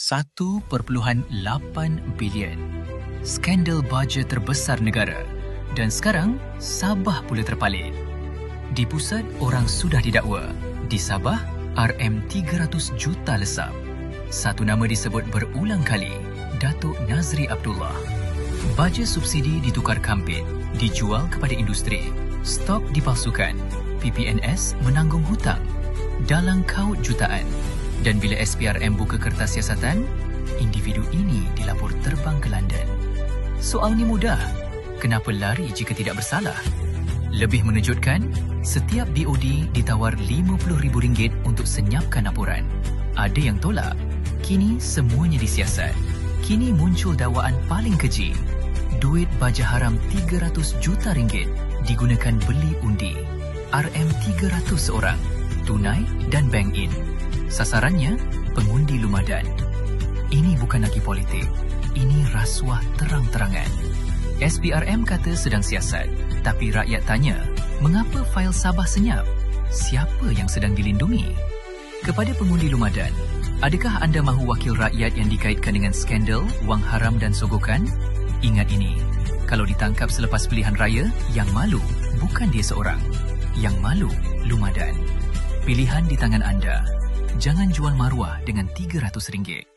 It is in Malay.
1.8 bilion. Skandal baja terbesar negara. Dan sekarang, Sabah pula terpalit. Di pusat, orang sudah didakwa. Di Sabah, RM300 juta lesap. Satu nama disebut berulang kali, Datuk Nazri Abdullah. Baja subsidi ditukar kampit, dijual kepada industri, stok dipalsukan, PPNS menanggung hutang, dalang kaut jutaan. Dan bila SPRM buka kertas siasatan, individu ini dilapor terbang ke London. Soal ni mudah. Kenapa lari jika tidak bersalah? Lebih menejutkan, setiap BOD ditawar RM50,000 untuk senyapkan laporan. Ada yang tolak. Kini semuanya disiasat. Kini muncul dakwaan paling keji. Duit baja haram RM300 juta digunakan beli undi. RM300 seorang, tunai dan bank-in. Sasarannya, pengundi lumadan. Ini bukan lagi politik. Ini rasuah terang-terangan. SPRM kata sedang siasat, tapi rakyat tanya, mengapa fail Sabah senyap? Siapa yang sedang dilindungi? Kepada pengundi lumadan, adakah anda mahu wakil rakyat yang dikaitkan dengan skandal, wang haram dan sogokan? Ingat ini, kalau ditangkap selepas pilihan raya, yang malu bukan dia seorang. Yang malu, lumadan. Pilihan di tangan anda. Jangan jual maruah dengan RM300.